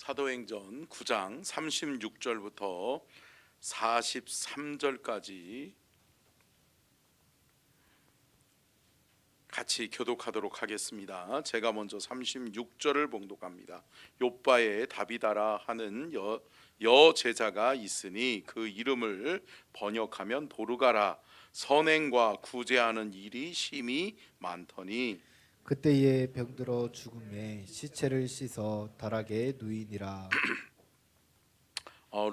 사도행전 9장 36절부터 43절까지 같이 교독하도록 하겠습니다. 제가 먼저 36절을 봉독합니다. 욥바에 다비다라 하는 여제자가 있으니 그 이름을 번역하면 도르가라. 선행과 구제하는 일이 심히 많더니 그때에 병들어 죽음에 시체를 씻어 다락에 누이니라.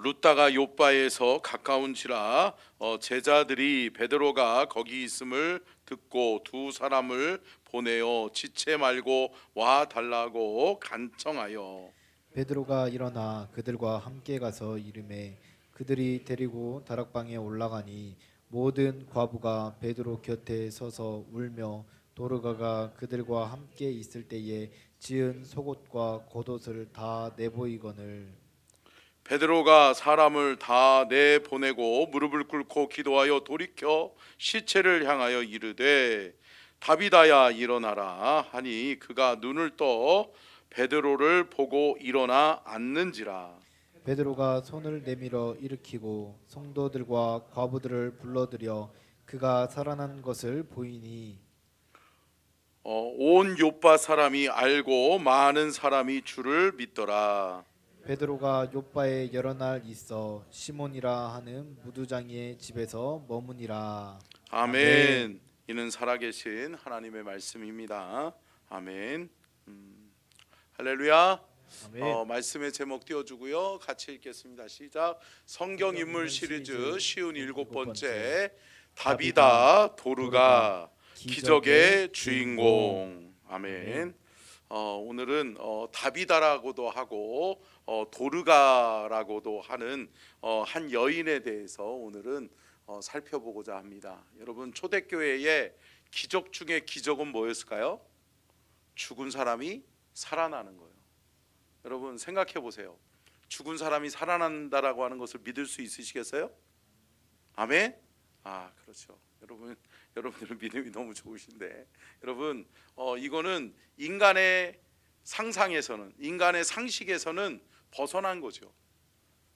룻다가 욥바에서 가까운지라 제자들이 베드로가 거기 있음을 듣고 두 사람을 보내어 지체 말고 와 달라고 간청하여 베드로가 일어나 그들과 함께 가서 이르매 그들이 데리고 다락방에 올라가니 모든 과부가 베드로 곁에 서서 울며 도르가가 그들과 함께 있을 때에 지은 속옷과 겉옷을 다 내보이거늘 베드로가 사람을 다 내보내고 무릎을 꿇고 기도하여 돌이켜 시체를 향하여 이르되 다비다야 일어나라 하니 그가 눈을 떠 베드로를 보고 일어나 앉는지라. 베드로가 손을 내밀어 일으키고 성도들과 과부들을 불러들여 그가 살아난 것을 보이니 온 욥바 사람이 알고 많은 사람이 주를 믿더라. 베드로가 욥바에 여러 날 있어 시몬이라 하는 무두장이의 집에서 머무니라. 아멘. 이는 살아계신 하나님의 말씀입니다. 아멘. 할렐루야. 아멘. 말씀의 제목 띄워주고요. 같이 읽겠습니다. 시작. 성경 인물 시리즈 쉬운 7번째 다비다 도르가 기적의 주인공. 아멘. 오늘은 다비다라고도 하고 도르가라고도 하는 한 여인에 대해서 오늘은 살펴보고자 합니다. 여러분, 초대교회의 기적 중에 기적은 뭐였을까요? 죽은 사람이 살아나는 거예요. 여러분 생각해 보세요. 죽은 사람이 살아난다라고 하는 것을 믿을 수 있으시겠어요? 아멘. 그렇죠. 여러분들은 믿음이 너무 좋으신데, 여러분 이거는 인간의 상상에서는, 인간의 상식에서는 벗어난 거죠.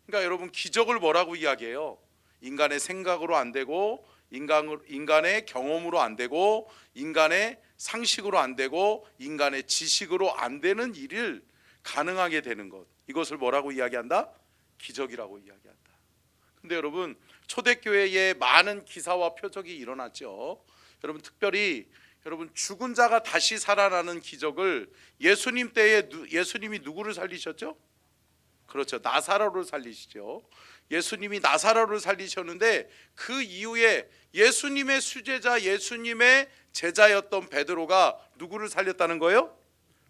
그러니까 여러분, 기적을 뭐라고 이야기해요? 인간의 생각으로 안 되고, 인간의 경험으로 안 되고, 인간의 상식으로 안 되고, 인간의 지식으로 안 되는 일을 가능하게 되는 것, 이것을 뭐라고 이야기한다? 기적이라고 이야기한다. 근데 여러분, 초대교회에 많은 기사와 표적이 일어났죠. 여러분, 특별히 여러분, 죽은 자가 다시 살아나는 기적을 예수님 때에 예수님이 누구를 살리셨죠? 그렇죠, 나사로를 살리시죠. 예수님이 나사로를 살리셨는데 그 이후에 예수님의 수제자, 예수님의 제자였던 베드로가 누구를 살렸다는 거예요?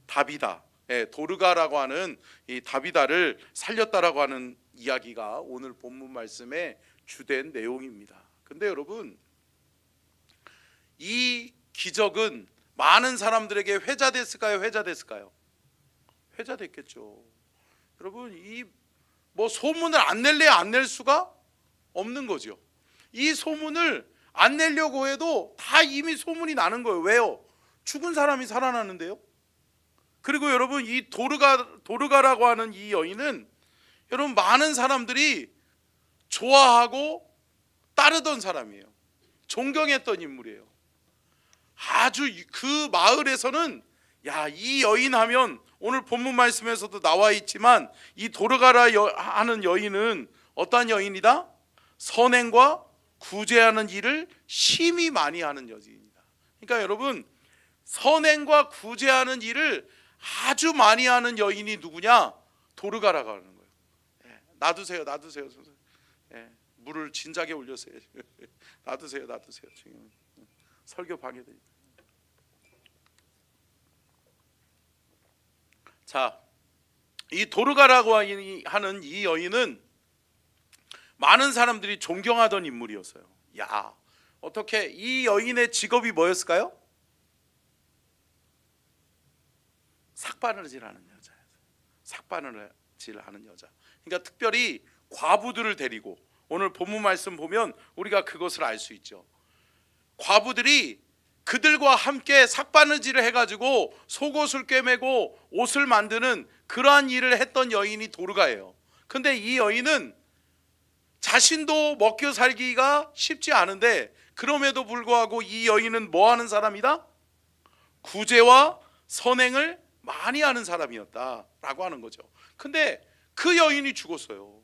다비다, 도르가라고 하는 이 다비다를 살렸다라고 하는 이야기가 오늘 본문 말씀의 주된 내용입니다. 근데 여러분, 이 기적은 많은 사람들에게 회자됐을까요? 회자됐을까요? 회자됐겠죠. 여러분, 이 소문을 안 낼래 안 낼 수가 없는 거죠. 이 소문을 안 내려고 해도 다 이미 소문이 나는 거예요. 왜요? 죽은 사람이 살아나는데요. 그리고 여러분, 이 도르가라고 하는 이 여인은 여러분, 많은 사람들이 좋아하고 따르던 사람이에요. 존경했던 인물이에요. 아주 그 마을에서는 이 여인 하면, 오늘 본문 말씀에서도 나와 있지만 이 도르가라 하는 여인은 어떠한 여인이다? 선행과 구제하는 일을 심히 많이 하는 여인이다. 그러니까 여러분, 선행과 구제하는 일을 아주 많이 하는 여인이 누구냐? 도르가라고 하는 거예요. 놔두세요. 물을 진작에 올렸어요. 놔두세요. 지금 설교 방해됩니다. 자, 이 도르가라고 하는 이 여인은 많은 사람들이 존경하던 인물이었어요. 어떻게 이 여인의 직업이 뭐였을까요? 삭바느질하는 여자였어요. 삭바느질하는 여자. 그러니까 특별히 과부들을 데리고, 오늘 본문 말씀 보면 우리가 그것을 알 수 있죠. 과부들이 그들과 함께 삭바느질을 해가지고 속옷을 꿰매고 옷을 만드는 그러한 일을 했던 여인이 도르가예요. 근데 이 여인은 자신도 먹고 살기가 쉽지 않은데 그럼에도 불구하고 이 여인은 뭐 하는 사람이다? 구제와 선행을 많이 하는 사람이었다라고 하는 거죠. 근데 그 여인이 죽었어요.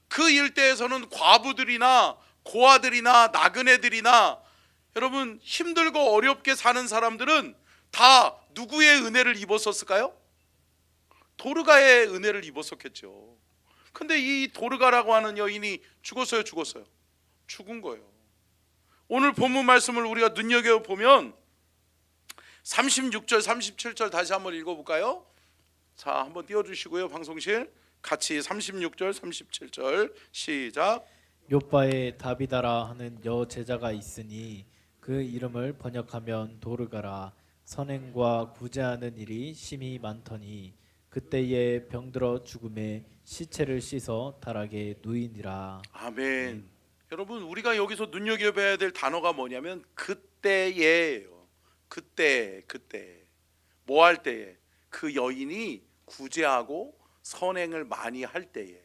그 일대에서는 과부들이나 고아들이나 나그네들이나 여러분 힘들고 어렵게 사는 사람들은 다 누구의 은혜를 입었었을까요? 도르가의 은혜를 입었었겠죠. 근데 이 도르가라고 하는 여인이 죽었어요, 죽었어요? 죽은 거예요. 오늘 본문 말씀을 우리가 눈여겨보면 36절 37절 다시 한번 읽어볼까요? 자, 한번 띄워주시고요, 방송실 같이 36절 37절 시작. 요바에 다비다라 하는 여제자가 있으니 그 이름을 번역하면 도르가라. 선행과 구제하는 일이 심히 많더니 그때에 병들어 죽음에 시체를 씻어 다락에 누이니라. 아멘. 여러분 우리가 여기서 눈여겨봐야 될 단어가 뭐냐면 그때예요. 그때 뭐 할 때에? 그 여인이 구제하고 선행을 많이 할 때에,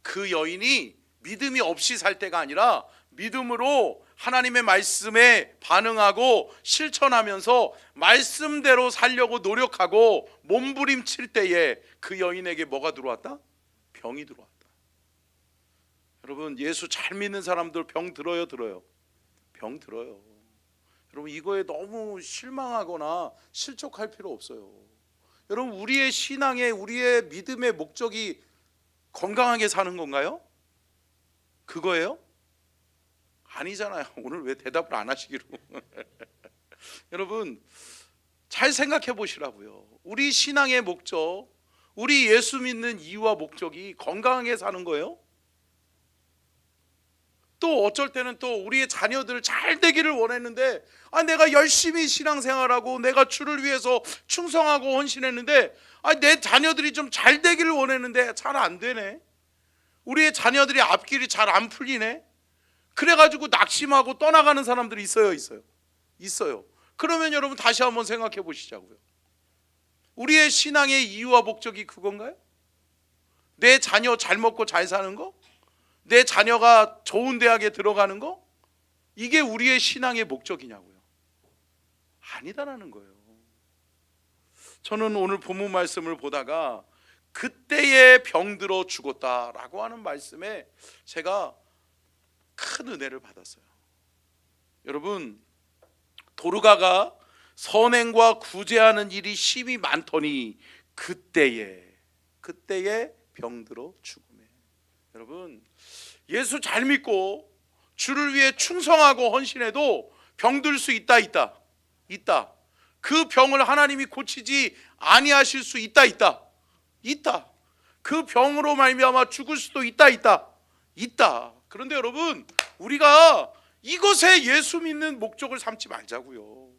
그 여인이 믿음이 없이 살 때가 아니라 믿음으로 하나님의 말씀에 반응하고 실천하면서 말씀대로 살려고 노력하고 몸부림칠 때에 그 여인에게 뭐가 들어왔다? 병이 들어왔다. 여러분 예수 잘 믿는 사람들 병 들어요, 들어요? 병 들어요. 여러분 이거에 너무 실망하거나 실족할 필요 없어요. 여러분 우리의 신앙의 우리의 믿음의 목적이 건강하게 사는 건가요? 그거예요? 아니잖아요. 오늘 왜 대답을 안 하시기로. 여러분 잘 생각해 보시라고요. 우리 신앙의 목적, 우리 예수 믿는 이유와 목적이 건강하게 사는 거예요? 또 어쩔 때는 또 우리의 자녀들 잘 되기를 원했는데 내가 열심히 신앙생활하고 내가 주를 위해서 충성하고 헌신했는데 내 자녀들이 좀 잘 되기를 원했는데 잘 안 되네. 우리의 자녀들이 앞길이 잘 안 풀리네. 그래가지고 낙심하고 떠나가는 사람들이 있어요. 그러면 여러분 다시 한번 생각해 보시자고요. 우리의 신앙의 이유와 목적이 그건가요? 내 자녀 잘 먹고 잘 사는 거? 내 자녀가 좋은 대학에 들어가는 거? 이게 우리의 신앙의 목적이냐고요? 아니다라는 거예요. 저는 오늘 본문 말씀을 보다가 그때에 병들어 죽었다라고 하는 말씀에 제가 큰 은혜를 받았어요. 여러분 도르가가 선행과 구제하는 일이 심히 많더니 그때에 병들어 죽음에. 여러분 예수 잘 믿고 주를 위해 충성하고 헌신해도 병들 수 있다. 그 병을 하나님이 고치지 아니하실 수 있다. 그 병으로 말미암아 죽을 수도 있다. 그런데 여러분 우리가 이것에 예수 믿는 목적을 삼지 말자고요.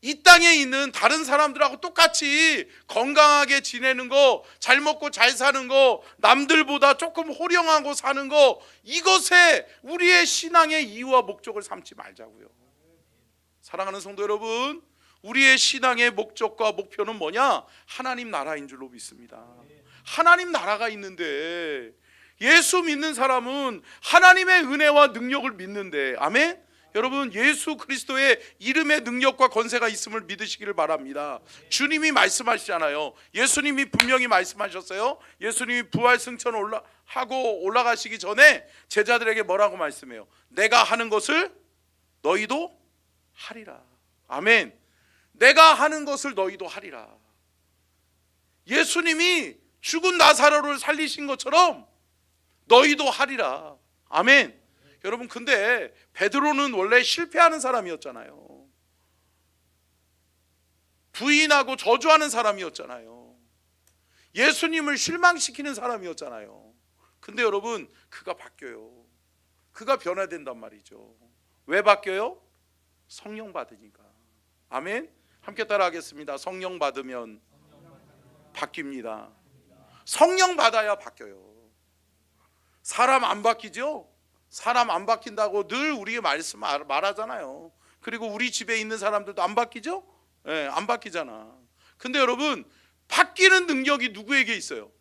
이 땅에 있는 다른 사람들하고 똑같이 건강하게 지내는 거, 잘 먹고 잘 사는 거, 남들보다 조금 호령하고 사는 거, 이것에 우리의 신앙의 이유와 목적을 삼지 말자고요. 사랑하는 성도 여러분, 우리의 신앙의 목적과 목표는 뭐냐? 하나님 나라인 줄로 믿습니다. 하나님 나라가 있는데 예수 믿는 사람은 하나님의 은혜와 능력을 믿는데, 아멘? 여러분 예수 그리스도의 이름의 능력과 권세가 있음을 믿으시기를 바랍니다. 주님이 말씀하시잖아요. 예수님이 분명히 말씀하셨어요. 예수님이 부활 승천 올라가시기 전에 제자들에게 뭐라고 말씀해요? 내가 하는 것을 너희도 하리라. 아멘. 내가 하는 것을 너희도 하리라. 예수님이 죽은 나사로를 살리신 것처럼 너희도 하리라. 아멘. 여러분 근데 베드로는 원래 실패하는 사람이었잖아요. 부인하고 저주하는 사람이었잖아요. 예수님을 실망시키는 사람이었잖아요. 근데 여러분 그가 바뀌어요. 그가 변화된단 말이죠. 왜 바뀌어요? 성령 받으니까. 아멘. 함께 따라하겠습니다. 성령 받으면 바뀝니다. 성령 받아야 바뀌어요. 사람 안 바뀌죠? 사람 안 바뀐다고 늘 우리의 말씀 말하잖아요. 그리고 우리 집에 있는 사람들도 안 바뀌죠? 예, 안 바뀌잖아. 근데 여러분, 바뀌는 능력이 누구에게 있어요?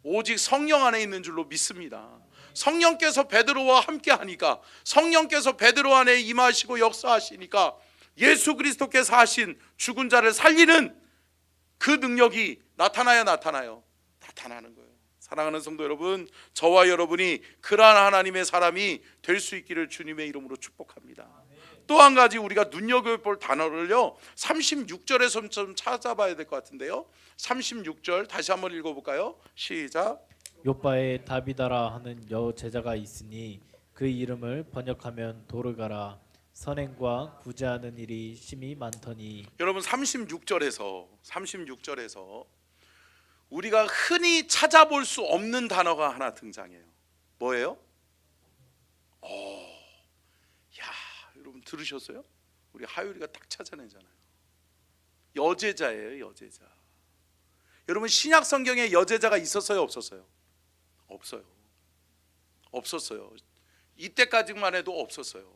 오직 성령 안에 있는 줄로 믿습니다. 성령께서 베드로와 함께 하니까, 성령께서 베드로 안에 임하시고 역사하시니까 예수 그리스도께서 하신 죽은 자를 살리는 그 능력이 나타나요, 나타나요? 나타나는 거예요. 사랑하는 성도 여러분, 저와 여러분이 그러한 하나님의 사람이 될 수 있기를 주님의 이름으로 축복합니다. 또 한 가지 우리가 눈여겨볼 단어를요, 36절에서 좀 찾아봐야 될 것 같은데요. 36절 다시 한번 읽어볼까요? 시작. 요바에 다비다라 하는 여제자가 있으니 그 이름을 번역하면 도르가라. 선행과 구제하는 일이 심히 많더니. 여러분, 36절에서 우리가 흔히 찾아볼 수 없는 단어가 하나 등장해요. 뭐예요? 야, 여러분 들으셨어요? 우리 하율이가 딱 찾아내잖아요. 여제자예요, 여제자. 여러분, 신약 성경에 여제자가 있었어요, 없었어요? 없었어요. 이때까지만 해도 없었어요.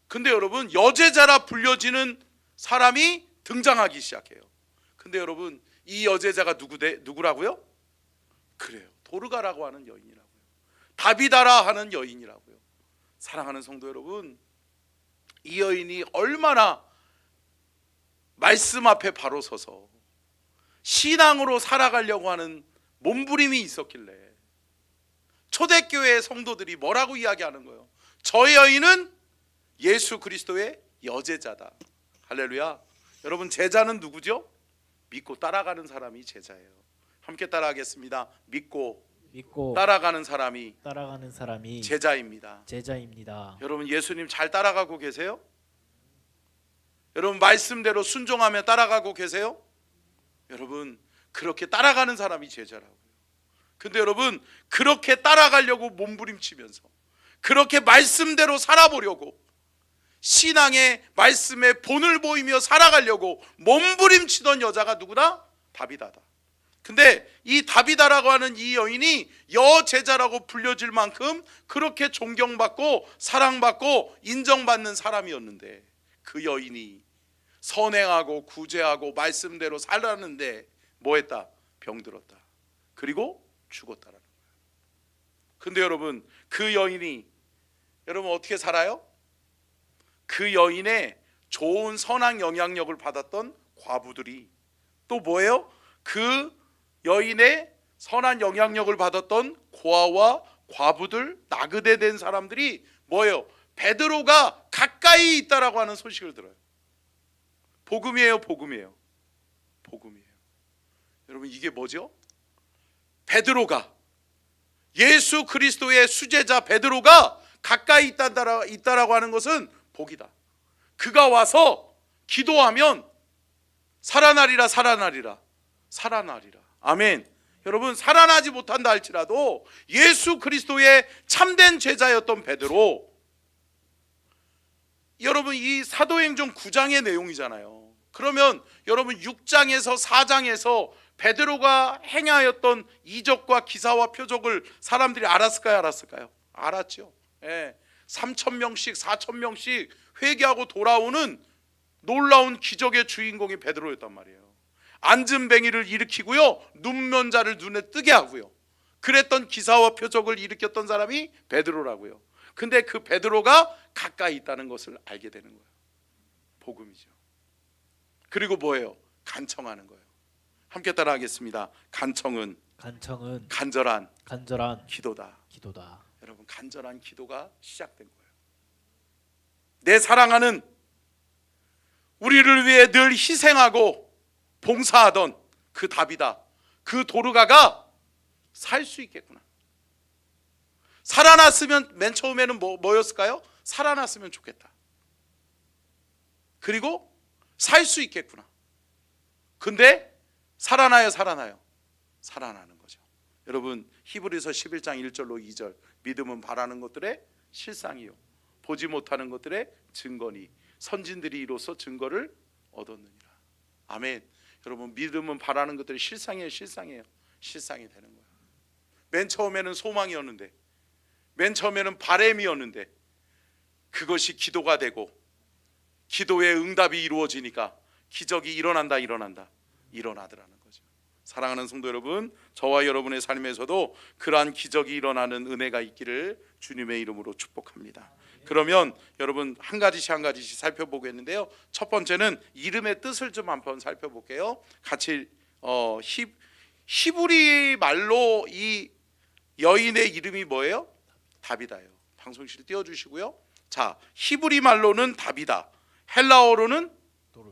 근데 여러분, 여제자라 불려지는 사람이 등장하기 시작해요. 근데 여러분, 이 여제자가 누구라고요? 그래요, 도르가라고 하는 여인이라고요. 다비다라 하는 여인이라고요. 사랑하는 성도 여러분, 이 여인이 얼마나 말씀 앞에 바로 서서 신앙으로 살아가려고 하는 몸부림이 있었길래 초대교회 성도들이 뭐라고 이야기하는 거예요? 저 여인은 예수 그리스도의 여제자다. 할렐루야. 여러분, 제자는 누구죠? 믿고 따라가는 사람이 제자예요. 함께 따라하겠습니다. 믿고 따라가는 사람이 제자입니다. 여러분, 예수님 잘 따라가고 계세요? 여러분, 말씀대로 순종하며 따라가고 계세요? 여러분, 그렇게 따라가는 사람이 제자라고요. 근데 여러분, 그렇게 따라가려고 몸부림치면서 그렇게 말씀대로 살아보려고, 신앙의 말씀에 본을 보이며 살아가려고 몸부림치던 여자가 누구다? 다비다다. 근데 이 다비다라고 하는 이 여인이 여제자라고 불려질 만큼 그렇게 존경받고 사랑받고 인정받는 사람이었는데, 그 여인이 선행하고 구제하고 말씀대로 살았는데 뭐했다? 병들었다. 그리고 죽었다라는 거예요. 근데 여러분, 그 여인이 여러분 어떻게 살아요? 그 여인의 좋은 선한 영향력을 받았던 과부들이 또 뭐예요? 그 여인의 선한 영향력을 받았던 고아와 과부들, 나그네된 사람들이 뭐예요? 베드로가 가까이 있다라고 하는 소식을 들어요. 복음이에요, 복음이에요? 복음이에요. 여러분, 이게 뭐죠? 베드로가, 예수 그리스도의 수제자 베드로가 가까이 있다라고 하는 것은 복이다. 그가 와서 기도하면 살아나리라. 아멘. 여러분, 살아나지 못한다 할지라도 예수 그리스도의 참된 제자였던 베드로, 여러분 이 사도행전 9장의 내용이잖아요. 그러면 여러분 6장에서 4장에서 베드로가 행하였던 이적과 기사와 표적을 사람들이 알았을까요? 알았죠. 3,000명씩 4,000명씩 회개하고 돌아오는 놀라운 기적의 주인공이 베드로였단 말이에요. 앉은 뱅이를 일으키고요, 눈먼 자를 눈에 뜨게 하고요, 그랬던 기사와 표적을 일으켰던 사람이 베드로라고요. 근데 그 베드로가 가까이 있다는 것을 알게 되는 거예요. 복음이죠. 그리고 뭐예요? 간청하는 거예요. 함께 따라하겠습니다. 간청은 간절한 기도다. 여러분, 간절한 기도가 시작된 거예요. 내 사랑하는, 우리를 위해 늘 희생하고 봉사하던 그 다비다, 그 도르가가 살 수 있겠구나. 살아났으면, 맨 처음에는 뭐였을까요? 살아났으면 좋겠다. 그리고 살 수 있겠구나. 근데 살아나요? 살아나는 거죠. 여러분, 히브리서 11장 1절로 2절, 믿음은 바라는 것들의 실상이요 보지 못하는 것들의 증거니 선진들이 이로써 증거를 얻었느니라. 아멘. 여러분, 믿음은 바라는 것들의 실상이 되는 거예요. 맨 처음에는 소망이었는데 맨 처음에는 바램이었는데 그것이 기도가 되고 기도의 응답이 이루어지니까 기적이 일어나더라는 거죠. 사랑하는 성도 여러분, 저와 여러분의 삶에서도 그러한 기적이 일어나는 은혜가 있기를 주님의 이름으로 축복합니다. 그러면 여러분 한 가지씩 살펴보겠는데요. 첫 번째는 이름의 뜻을 좀 한번 살펴볼게요. 같이 히브리 말로 이 여인의 이름이 뭐예요? 다비다예요. 방송실 띄워주시고요. 자, 히브리 말로는 다비다, 헬라어로는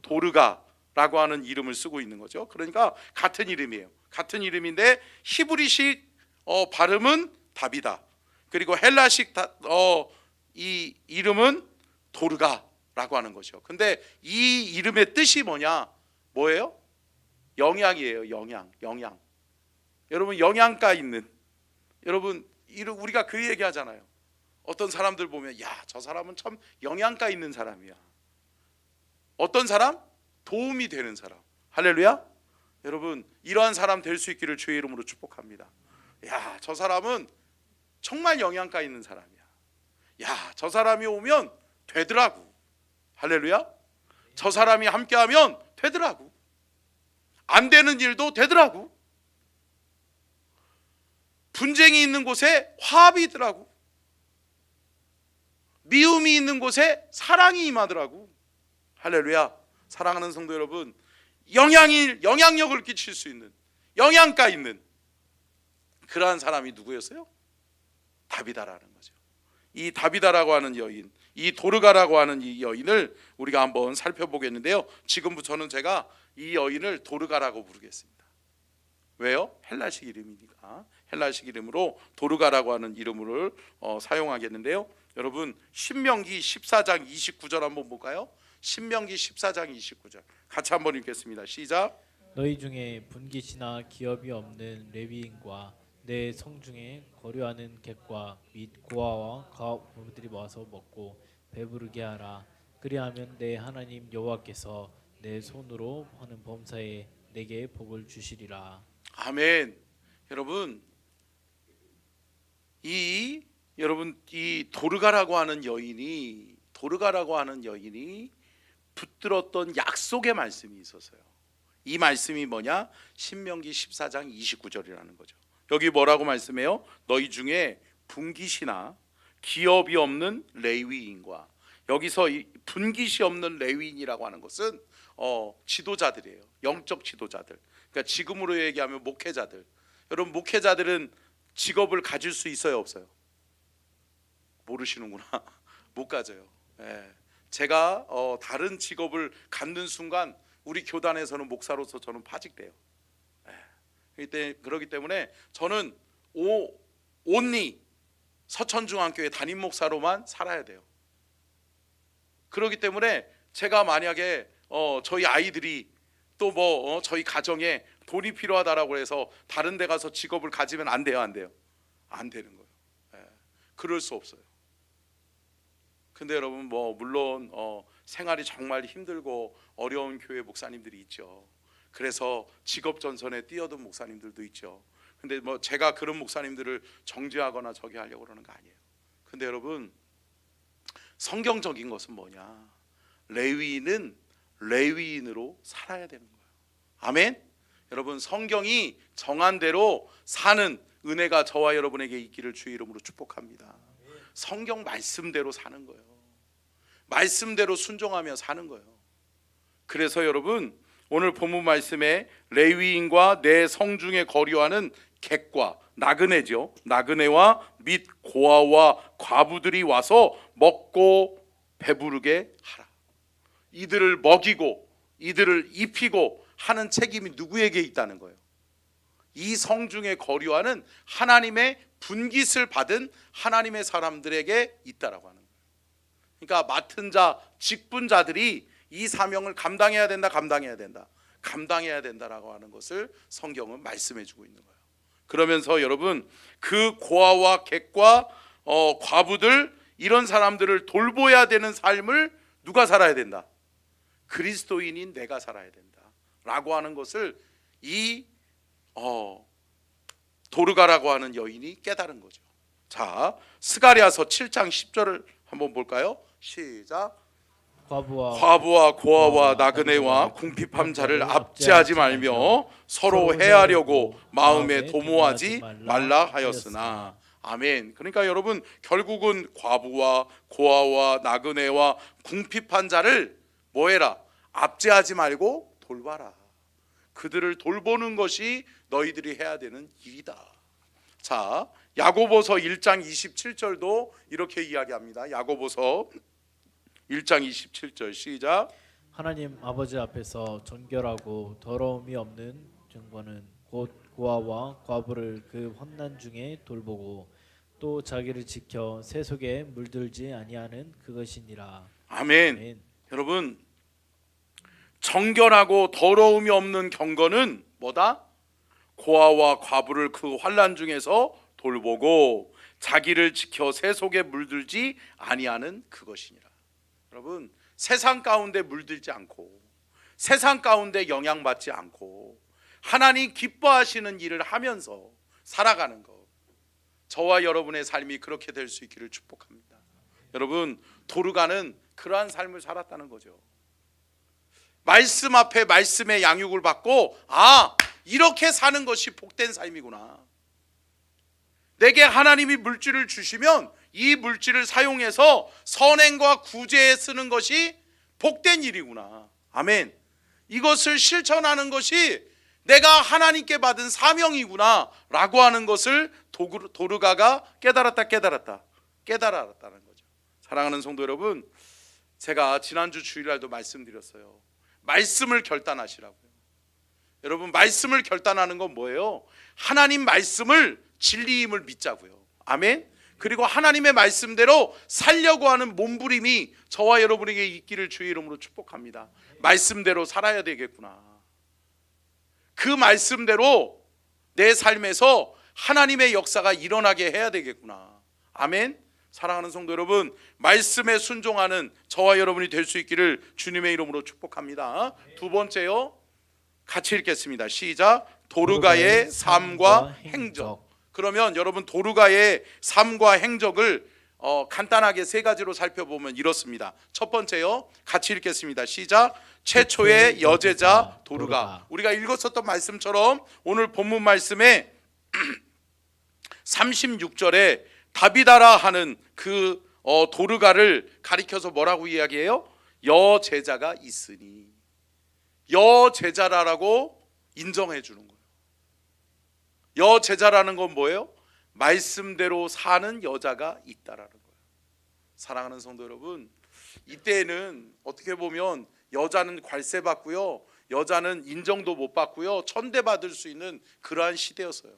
도르가라고 하는 이름을 쓰고 있는 거죠. 그러니까 같은 이름이에요. 같은 이름인데 히브리식 발음은 다비다, 그리고 헬라식 이 이름은 도르가라고 하는 거죠. 근데 이 이름의 뜻이 뭐예요? 영양이에요. 영양. 여러분 영양가 있는, 여러분 우리가 그 얘기 하잖아요. 어떤 사람들 보면 야, 저 사람은 참 영양가 있는 사람이야. 어떤 사람? 도움이 되는 사람. 할렐루야. 여러분 이러한 사람 될 수 있기를 주의 이름으로 축복합니다. 야, 저 사람은 정말 영양가 있는 사람이야. 야, 저 사람이 오면 되더라고. 할렐루야. 저 사람이 함께하면 되더라고. 안 되는 일도 되더라고. 분쟁이 있는 곳에 화합이 있더라고. 미움이 있는 곳에 사랑이 임하더라고. 할렐루야. 사랑하는 성도 여러분, 영향력을 끼칠 수 있는, 영양가 있는 그러한 사람이 누구였어요? 다비다라는 거죠. 이 다비다라고 하는 여인, 이 도르가라고 하는 이 여인을 우리가 한번 살펴보겠는데요. 지금부터는 제가 이 여인을 도르가라고 부르겠습니다. 왜요? 헬라식 이름이니까 헬라식 이름으로 도르가라고 하는 이름을 사용하겠는데요. 여러분 신명기 14장 29절 한번 볼까요? 신명기 14장 29절 같이 한번 읽겠습니다. 시작. 너희 중에 분깃이나 기업이 없는 레위인과 내 성중에 거류하는 객과 및 고아와 과부들이 와서 먹고 배부르게 하라. 그리하면 내 하나님 여호와께서 내 손으로 하는 범사에 내게 복을 주시리라. 아멘. 여러분 이 도르가라고 하는 여인이 붙들었던 약속의 말씀이 있었어요. 이 말씀이 뭐냐? 신명기 14장 29절이라는 거죠. 여기 뭐라고 말씀해요? 너희 중에 분깃이나 기업이 없는 레위인과, 여기서 이 분깃이 없는 레위인이라고 하는 것은 지도자들이에요. 영적 지도자들. 그러니까 지금으로 얘기하면 목회자들. 여러분 목회자들은 직업을 가질 수 있어요, 없어요? 모르시는구나. 못 가져요. 제가 다른 직업을 갖는 순간 우리 교단에서는 목사로서 저는 파직돼요. 그렇기 때문에 저는 온리 서천중앙교회 담임 목사로만 살아야 돼요. 그렇기 때문에 제가 만약에 저희 아이들이 또 저희 가정에 돈이 필요하다라고 해서 다른 데 가서 직업을 가지면 안 돼요? 안 되는 거예요. 그럴 수 없어요. 근데 여러분 물론 생활이 정말 힘들고 어려운 교회 목사님들이 있죠. 그래서 직업 전선에 뛰어든 목사님들도 있죠. 근데 제가 그런 목사님들을 정죄하거나 저기 하려고 그러는 거 아니에요. 근데 여러분 성경적인 것은 뭐냐? 레위인은 레위인으로 살아야 되는 거예요. 아멘. 여러분 성경이 정한 대로 사는 은혜가 저와 여러분에게 있기를 주의 이름으로 축복합니다. 성경 말씀대로 사는 거예요. 말씀대로 순종하며 사는 거예요. 그래서 여러분 오늘 본문 말씀에 레위인과 내 성중에 거류하는 객과 나그네죠. 나그네와 및 고아와 과부들이 와서 먹고 배부르게 하라. 이들을 먹이고 이들을 입히고 하는 책임이 누구에게 있다는 거예요? 이 성중에 거류하는 하나님의 분깃을 받은 하나님의 사람들에게 있다라고 하는 거예요. 그러니까 맡은 자, 직분자들이 이 사명을 감당해야 된다라고 하는 것을 성경은 말씀해 주고 있는 거예요. 그러면서 여러분 그 고아와 객과 과부들 이런 사람들을 돌보아야 되는 삶을 누가 살아야 된다? 그리스도인인 내가 살아야 된다라고 하는 것을 이 도르가라고 하는 여인이 깨달은 거죠. 자, 스가랴서 7장 10절을 한번 볼까요? 시작. 과부와 고아와 나그네와 궁핍한 자를 압제하지 말며 서로 해하려고 마음에 도모하지 말라 하였으나. 아멘. 그러니까 여러분, 결국은 과부와 고아와 나그네와 궁핍한 자를 뭐해라? 압제하지 말고 돌봐라. 그들을 돌보는 것이 너희들이 해야 되는 일이다. 자, 야고보서 1장 27절도 이렇게 이야기합니다. 야고보서 1장 27절 시작. 하나님 아버지 앞에서 정결하고 더러움이 없는 증거는 곧 고아와 과부를 그 환난 중에 돌보고 또 자기를 지켜 세속에 물들지 아니하는 그것이니라. 아멘. 아멘. 여러분, 정결하고 더러움이 없는 경건은 뭐다? 고아와 과부를 그 환난 중에서 돌보고 자기를 지켜 세속에 물들지 아니하는 그것이니라. 여러분, 세상 가운데 물들지 않고 세상 가운데 영향받지 않고 하나님 기뻐하시는 일을 하면서 살아가는 것, 저와 여러분의 삶이 그렇게 될 수 있기를 축복합니다. 여러분, 도르가는 그러한 삶을 살았다는 거죠. 말씀 앞에 말씀의 양육을 받고, 아, 이렇게 사는 것이 복된 삶이구나. 내게 하나님이 물질을 주시면 이 물질을 사용해서 선행과 구제에 쓰는 것이 복된 일이구나. 아멘. 이것을 실천하는 것이 내가 하나님께 받은 사명이구나 라고 하는 것을 도르가가 깨달았다는 거죠. 사랑하는 성도 여러분, 제가 지난주 주일날도 말씀드렸어요. 말씀을 결단하시라고요. 여러분, 말씀을 결단하는 건 뭐예요? 하나님 말씀을 진리임을 믿자고요. 아멘. 그리고 하나님의 말씀대로 살려고 하는 몸부림이 저와 여러분에게 있기를 주의 이름으로 축복합니다. 말씀대로 살아야 되겠구나. 그 말씀대로 내 삶에서 하나님의 역사가 일어나게 해야 되겠구나. 아멘. 사랑하는 성도 여러분, 말씀에 순종하는 저와 여러분이 될 수 있기를 주님의 이름으로 축복합니다. 두 번째요, 같이 읽겠습니다. 시작. 도르가의 삶과 행적. 그러면 여러분, 도르가의 삶과 행적을 간단하게 세 가지로 살펴보면 이렇습니다. 첫 번째요, 같이 읽겠습니다. 시작. 최초의 여제자 도르가. 우리가 읽었었던 말씀처럼 오늘 본문 말씀에 36절에 다비다라 하는 그 도르가를 가리켜서 뭐라고 이야기해요? 여제자가 있으니. 여제자라고 인정해 주는 거예요. 여제자라는 건 뭐예요? 말씀대로 사는 여자가 있다라는 거예요. 사랑하는 성도 여러분, 이때에는 어떻게 보면 여자는 괄세 받고요, 여자는 인정도 못 받고요, 천대받을 수 있는 그러한 시대였어요.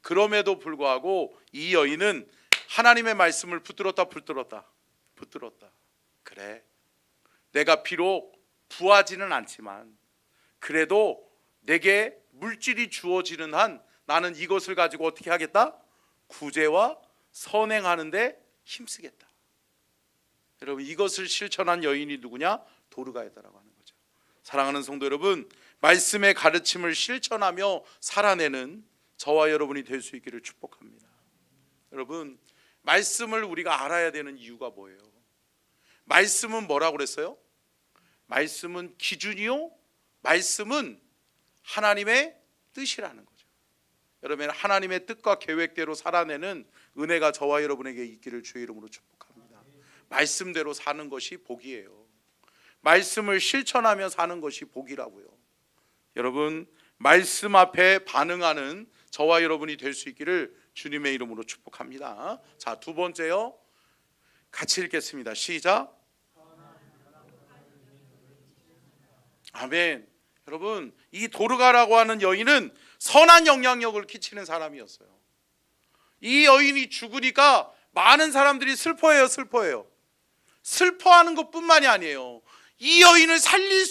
그럼에도 불구하고 이 여인은 하나님의 말씀을 붙들었다. 그래, 내가 비록 부하지는 않지만 그래도 내게 물질이 주어지는 한 나는 이것을 가지고 어떻게 하겠다? 구제와 선행하는데 힘쓰겠다. 여러분, 이것을 실천한 여인이 누구냐? 도르가였다라고 하는 거죠. 사랑하는 성도 여러분, 말씀의 가르침을 실천하며 살아내는 저와 여러분이 될 수 있기를 축복합니다. 여러분, 말씀을 우리가 알아야 되는 이유가 뭐예요? 말씀은 뭐라고 그랬어요? 말씀은 기준이요, 말씀은 하나님의 뜻이라는 거죠. 여러분, 하나님의 뜻과 계획대로 살아내는 은혜가 저와 여러분에게 있기를 주의 이름으로 축복합니다. 말씀대로 사는 것이 복이에요. 말씀을 실천하며 사는 것이 복이라고요. 여러분, 말씀 앞에 반응하는 저와 여러분이 될 수 있기를 주님의 이름으로 축복합니다. 자, 두 번째요, 같이 읽겠습니다. 시작. 아멘. 여러분, 이 도르가라고 하는 여인은 선한 영향력을 끼치는 사람이었어요. 이 여인이 죽으니까 많은 사람들이 슬퍼해요. 슬퍼하는 것뿐만이 아니에요. 이 여인을 살릴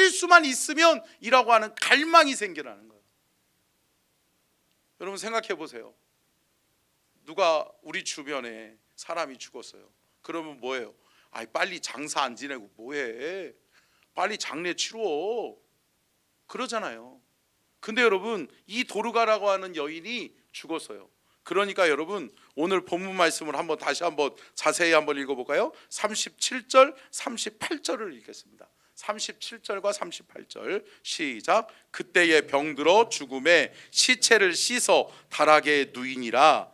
수만 있으면 이라고 하는 갈망이 생겨나는 거예요. 여러분, 생각해 보세요. 누가 우리 주변에 사람이 죽었어요. 그러면 뭐예요? 아이, 빨리 장사 안 지내고 뭐해? 빨리 장례 치러. 그러잖아요. 근데 여러분, 이 도르가라고 하는 여인이 죽었어요. 그러니까 여러분 오늘 본문 말씀을 다시 한번 자세히 한번 읽어볼까요? 37절 38절을 읽겠습니다. 37절과 38절 시작. 그때에 병들어 죽음에 시체를 씻어 다락에 누이니라.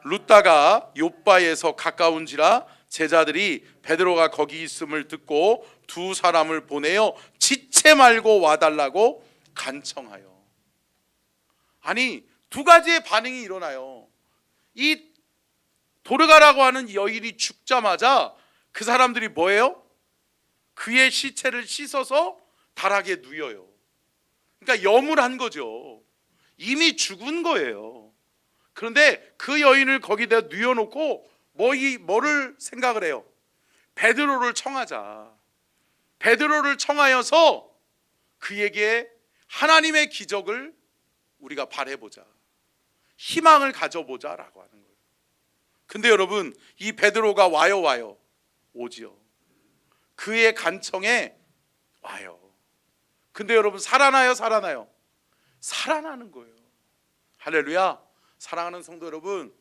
룻다가 욥바에서 가까운지라 제자들이 베드로가 거기 있음을 듣고 두 사람을 보내어 지체 말고 와달라고 간청하여. 아니 두 가지의 반응이 일어나요. 이 도르가라고 하는 여인이 죽자마자 그 사람들이 뭐예요? 그의 시체를 씻어서 다락에 누여요. 그러니까 염을 한 거죠. 이미 죽은 거예요. 그런데 그 여인을 거기다 누여놓고 뭐를 생각을 해요? 베드로를 청하자. 베드로를 청하여서 그에게 하나님의 기적을 우리가 바라보자. 희망을 가져보자라고 하는 거예요. 근데 여러분 이 베드로가 와요? 오지요. 그의 간청에 와요. 근데 여러분 살아나요? 살아나는 거예요. 할렐루야. 사랑하는 성도 여러분,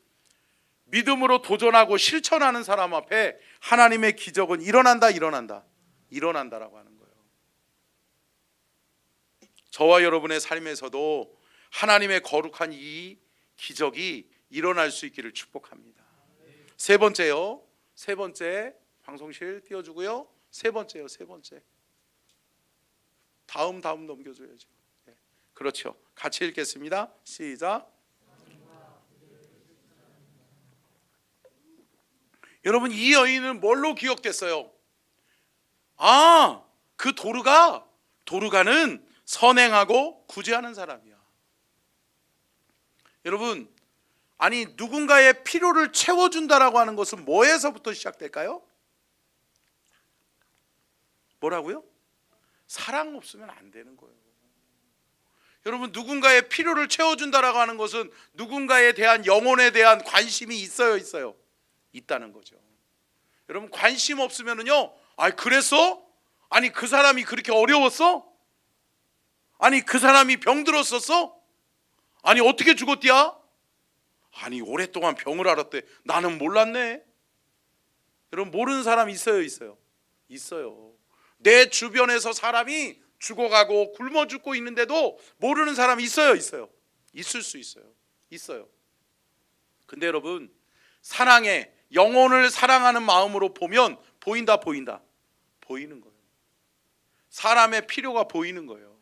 믿음으로 도전하고 실천하는 사람 앞에 하나님의 기적은 일어난다라고 하는 거예요. 저와 여러분의 삶에서도 하나님의 거룩한 이 기적이 일어날 수 있기를 축복합니다. 세 번째 방송실 띄워주고요. 세 번째 다음 넘겨줘야죠. 네. 그렇죠. 같이 읽겠습니다. 시작. 여러분 이 여인은 뭘로 기억됐어요? 그 도르가는 선행하고 구제하는 사람이야. 여러분 아니 누군가의 필요를 채워준다라고 하는 것은 뭐에서부터 시작될까요? 뭐라고요? 사랑 없으면 안 되는 거예요. 여러분 누군가의 필요를 채워준다라고 하는 것은 누군가에 대한 영혼에 대한 관심이 있어요? 있다는 거죠. 여러분 관심 없으면은요, 그랬어? 아니 그 사람이 그렇게 어려웠어? 아니 그 사람이 병들었었어? 아니 어떻게 죽었디야? 아니 오랫동안 병을 앓았대. 나는 몰랐네. 여러분 모르는 사람 있어요? 내 주변에서 사람이 죽어가고 굶어 죽고 있는데도 모르는 사람이 있어요? 있을 수 있어요. 근데 여러분 사랑에 영혼을 사랑하는 마음으로 보면 보이는 거예요. 사람의 필요가 보이는 거예요.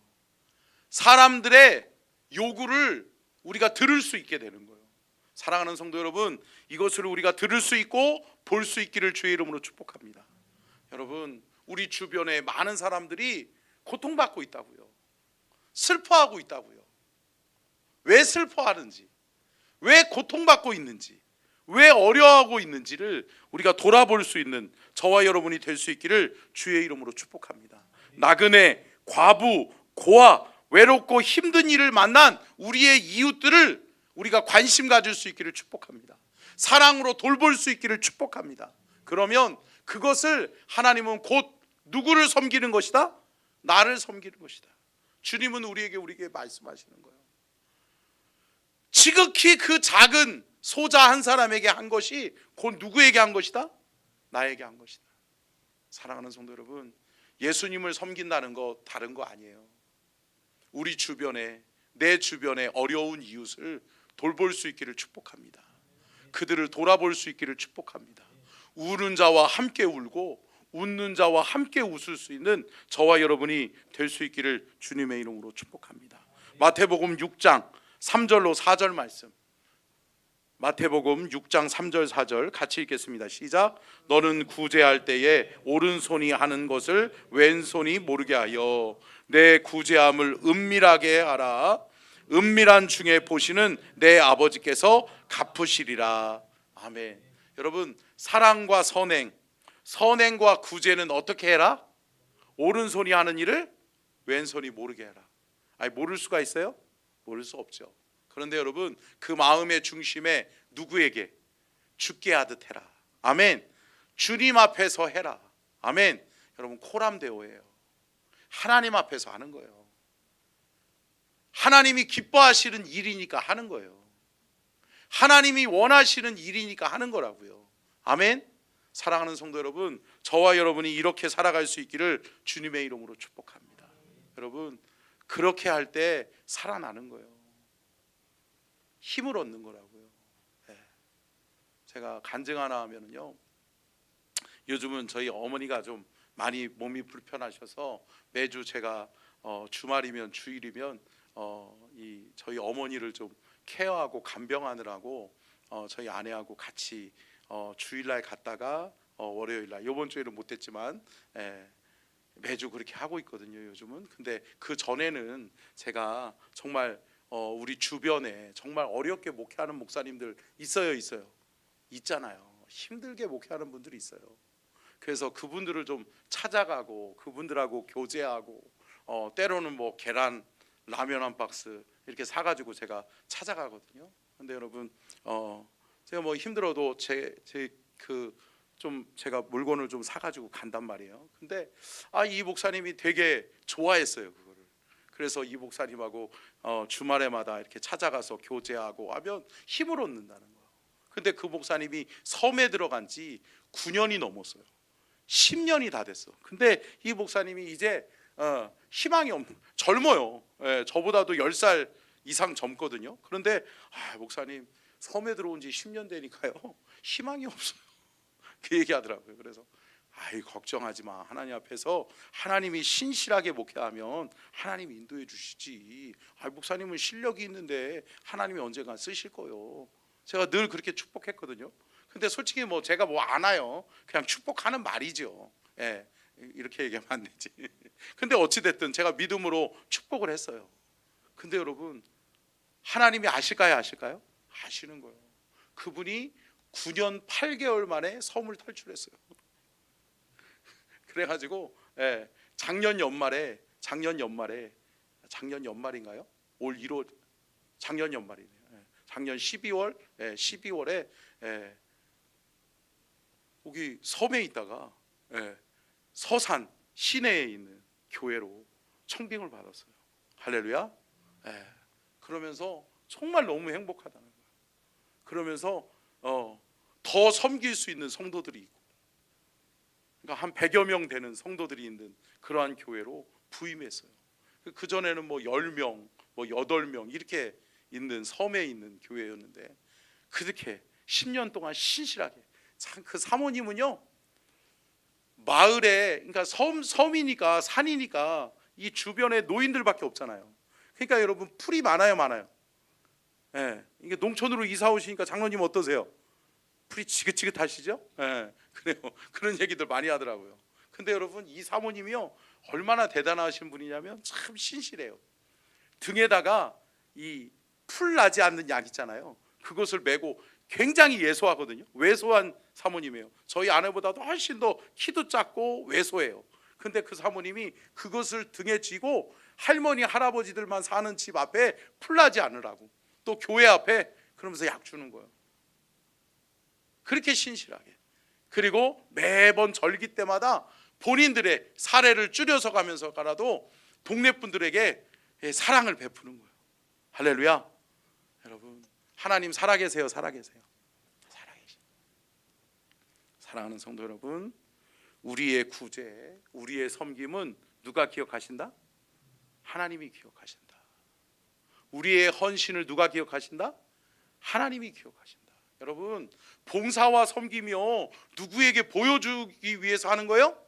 사람들의 요구를 우리가 들을 수 있게 되는 거예요. 사랑하는 성도 여러분, 이것을 우리가 들을 수 있고 볼 수 있기를 주의 이름으로 축복합니다. 여러분 우리 주변에 많은 사람들이 고통받고 있다고요. 슬퍼하고 있다고요. 왜 슬퍼하는지, 왜 고통받고 있는지, 왜 어려워하고 있는지를 우리가 돌아볼 수 있는 저와 여러분이 될 수 있기를 주의 이름으로 축복합니다. 나그네, 과부, 고아, 외롭고 힘든 일을 만난 우리의 이웃들을 우리가 관심 가질 수 있기를 축복합니다. 사랑으로 돌볼 수 있기를 축복합니다. 그러면 그것을 하나님은 곧 누구를 섬기는 것이다? 나를 섬기는 것이다. 주님은 우리에게 말씀하시는 거예요. 지극히 그 작은 소자 한 사람에게 한 것이 곧 누구에게 한 것이다? 나에게 한 것이다. 사랑하는 성도 여러분, 예수님을 섬긴다는 거 다른 거 아니에요. 우리 주변에, 내 주변에 어려운 이웃을 돌볼 수 있기를 축복합니다. 그들을 돌아볼 수 있기를 축복합니다. 우는 자와 함께 울고 웃는 자와 함께 웃을 수 있는 저와 여러분이 될 수 있기를 주님의 이름으로 축복합니다. 마태복음 6장 3절로 4절 말씀, 마태복음 6장 3절 4절 같이 읽겠습니다. 시작. 너는 구제할 때에 오른손이 하는 것을 왼손이 모르게 하여 내 구제함을 은밀하게 하라. 은밀한 중에 보시는 내 아버지께서 갚으시리라. 아멘. 여러분 사랑과 선행과 구제는 어떻게 해라? 오른손이 하는 일을 왼손이 모르게 해라. 모를 수가 있어요? 모를 수 없죠. 그런데 여러분 그 마음의 중심에 누구에게? 주께 하듯 해라. 아멘. 주님 앞에서 해라. 아멘. 여러분 코람데오예요. 하나님 앞에서 하는 거예요. 하나님이 기뻐하시는 일이니까 하는 거예요. 하나님이 원하시는 일이니까 하는 거라고요. 아멘. 사랑하는 성도 여러분, 저와 여러분이 이렇게 살아갈 수 있기를 주님의 이름으로 축복합니다. 여러분, 그렇게 할 때 살아나는 거예요. 힘을 얻는 거라고요. 네. 제가 간증 하나 하면은요, 요즘은 저희 어머니가 좀 많이 몸이 불편하셔서 매주 제가 주말이면 주일이면 저희 어머니를 좀 케어하고 간병하느라고 저희 아내하고 같이 주일날 갔다가 월요일날, 이번 주에는 못했지만 매주 그렇게 하고 있거든요 요즘은. 근데 그 전에는 제가 정말 우리 주변에 정말 어렵게 목회하는 목사님들 있잖아요. 힘들게 목회하는 분들이 있어요. 그래서 그분들을 좀 찾아가고 그분들하고 교제하고 때로는 뭐 계란 라면 한 박스 이렇게 사가지고 제가 찾아가거든요. 근데 여러분 제가 뭐 힘들어도 제가 물건을 좀 사가지고 간단 말이에요. 근데 이 목사님이 되게 좋아했어요 그거를. 그래서 이 목사님하고 주말에마다 이렇게 찾아가서 교제하고 하면 힘을 얻는다는 거예요. 근데 그 목사님이 섬에 들어간 지 9년이 넘었어요. 10년이 다 됐어. 근데 이 목사님이 이제 희망이 없는, 젊어요. 저보다도 10살 이상 젊거든요. 그런데 목사님 섬에 들어온 지 10년 되니까요 희망이 없어요. 그 얘기하더라고요. 그래서 걱정하지 마. 하나님 앞에서 하나님이 신실하게 목회하면 하나님이 인도해 주시지. 목사님은 실력이 있는데 하나님이 언젠가 쓰실 거요. 제가 늘 그렇게 축복했거든요. 근데 솔직히 뭐 제가 뭐 아나요. 그냥 축복하는 말이죠. 이렇게 얘기하면 안 되지. 근데 어찌 됐든 제가 믿음으로 축복을 했어요. 근데 여러분, 하나님이 아실까요? 아시는 거예요. 그분이 9년 8개월 만에 섬을 탈출했어요. 그래가지고 작년 연말인가요? 올 1월 작년 연말이네요. 작년 12월에 거기 섬에 있다가 서산 시내에 있는 교회로 청빙을 받았어요. 할렐루야. 그러면서 정말 너무 행복하다는 거예요. 그러면서 더 섬길 수 있는 성도들이 있고, 그러니까 한 100여 명 되는 성도들이 있는 그러한 교회로 부임했어요. 그 전에는 뭐 10명, 뭐 8명 이렇게 있는 섬에 있는 교회였는데 그렇게 10년 동안 신실하게. 참 그 사모님은요, 마을에, 그러니까 섬이니까 산이니까 이 주변에 노인들밖에 없잖아요. 그러니까 여러분 풀이 많아요. 이게 농촌으로 이사 오시니까 장로님 어떠세요? 풀이 지긋지긋하시죠? 그래요. 그런 얘기들 많이 하더라고요. 근데 여러분, 이 사모님이요 얼마나 대단하신 분이냐면 참 신실해요. 등에다가 이 풀 나지 않는 약 있잖아요. 그것을 메고 굉장히 왜소하거든요. 왜소한 사모님이에요. 저희 아내보다도 훨씬 더 키도 작고 왜소해요. 근데 그 사모님이 그것을 등에 쥐고 할머니 할아버지들만 사는 집 앞에 풀 나지 않으라고, 또 교회 앞에 그러면서 약 주는 거예요. 그렇게 신실하게. 그리고 매번 절기 때마다 본인들의 사례를 줄여서 가면서 가라도 동네 분들에게 사랑을 베푸는 거예요. 할렐루야. 여러분, 하나님 살아계세요. 살아계시죠. 사랑하는 성도 여러분, 우리의 구제, 우리의 섬김은 누가 기억하신다? 하나님이 기억하신다. 우리의 헌신을 누가 기억하신다? 하나님이 기억하신다. 여러분, 봉사와 섬김이요 누구에게 보여주기 위해서 하는 거예요?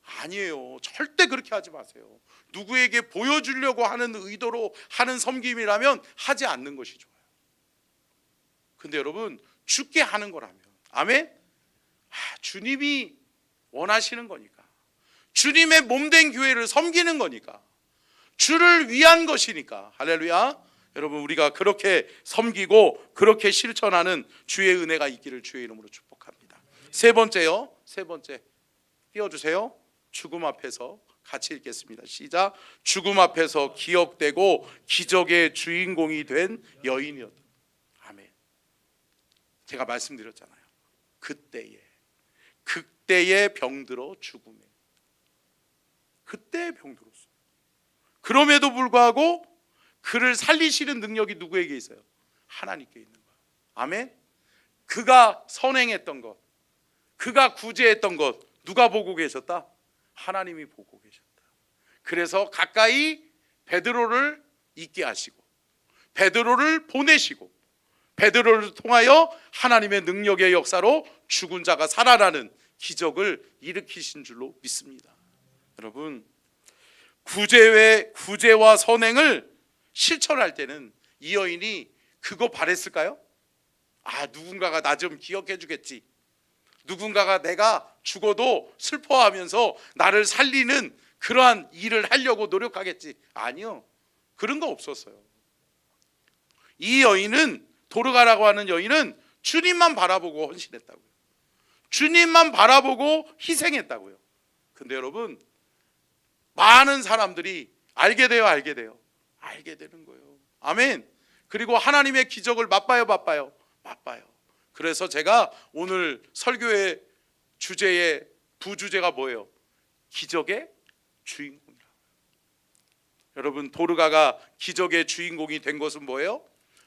아니에요. 절대 그렇게 하지 마세요. 누구에게 보여주려고 하는 의도로 하는 섬김이라면 하지 않는 것이 좋아요. 근데 여러분, 주께 하는 거라면, 아멘? 주님이 원하시는 거니까, 주님의 몸된 교회를 섬기는 거니까, 주를 위한 것이니까, 할렐루야. 여러분, 우리가 그렇게 섬기고 그렇게 실천하는 주의 은혜가 있기를 주의 이름으로 축복합니다. 세 번째요. 띄워주세요. 죽음 앞에서 같이 읽겠습니다. 시작. 죽음 앞에서 기억되고 기적의 주인공이 된 여인이었다. 아멘. 제가 말씀드렸잖아요. 그때에 병들어 죽음에. 그때에 병들었어요. 그럼에도 불구하고 그를 살리시는 능력이 누구에게 있어요? 하나님께 있는 거예요. 아멘. 그가 선행했던 것, 그가 구제했던 것 누가 보고 계셨다? 하나님이 보고 계셨다. 그래서 가까이 베드로를 있게 하시고 베드로를 보내시고 베드로를 통하여 하나님의 능력의 역사로 죽은 자가 살아나는 기적을 일으키신 줄로 믿습니다. 여러분, 구제와 선행을 실천할 때는 이 여인이 그거 바랬을까요? 누군가가 나 좀 기억해 주겠지, 누군가가 내가 죽어도 슬퍼하면서 나를 살리는 그러한 일을 하려고 노력하겠지. 아니요, 그런 거 없었어요. 이 여인은, 도르가라고 하는 여인은 주님만 바라보고 헌신했다고요. 주님만 바라보고 희생했다고요. 근데 여러분, 많은 사람들이 알게 되는 거예요. 아멘. 그리고 하나님의 기적을 맛봐요. 그래서 제가 오늘 설교의 주제의 부주제가 뭐예요? 기적의 주인공이라고요. 여러분, 도르가가 기적의 주인공이 된 것은 뭐예요?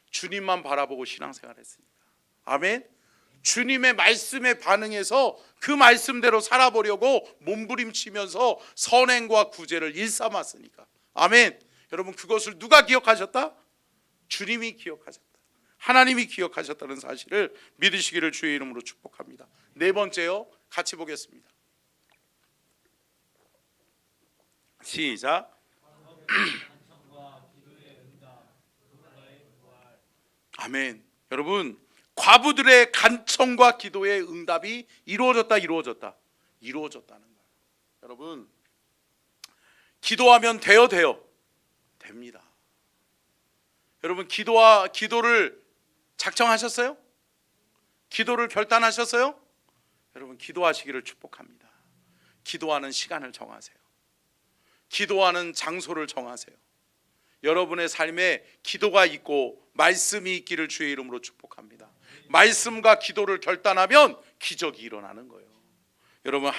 주님만 바라보고 신앙생활했으니까. 아멘. 주님의 말씀에 반응해서 그 말씀대로 살아보려고 몸부림치면서 선행과 구제를 일삼았으니까. 아멘. 여러분, 그것을 누가 기억하셨다? 주님이 기억하셨다. 하나님이 기억하셨다는 사실을 믿으시기를 주의 이름으로 축복합니다. 네 번째요, 같이 보겠습니다. 시작. 아멘. 여러분, 과부들의 간청과 기도의 응답이 이루어졌다는 거예요. 여러분, 기도하면 돼요? 됩니다. 여러분, 기도를 작정하셨어요? 기도를 결단하셨어요? 여러분, 기도하시기를 축복합니다. 기도하는 시간을 정하세요. 기도하는 장소를 정하세요. 여러분의 삶에 기도가 있고 말씀이 있기를 주의 이름으로 축복합니다. 말씀과 기도를 결단하면 기적이 일어나는 거예요. 여러분,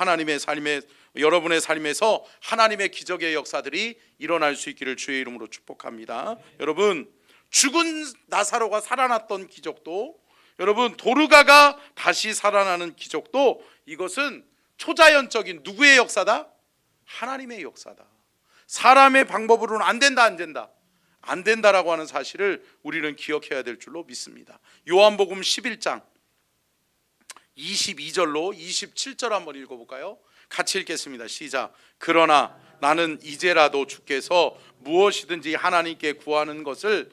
여러분의 삶에서 하나님의 기적의 역사들이 일어날 수 있기를 주의 이름으로 축복합니다. 여러분, 죽은 나사로가 살아났던 기적도, 여러분, 도르가가 다시 살아나는 기적도, 이것은 초자연적인 누구의 역사다? 하나님의 역사다. 사람의 방법으로는 안 된다라고 하는 사실을 우리는 기억해야 될 줄로 믿습니다. 요한복음 11장 22절로 27절 한번 읽어볼까요? 같이 읽겠습니다. 시작. 그러나 나는 이제라도 주께서 무엇이든지 하나님께 구하는 것을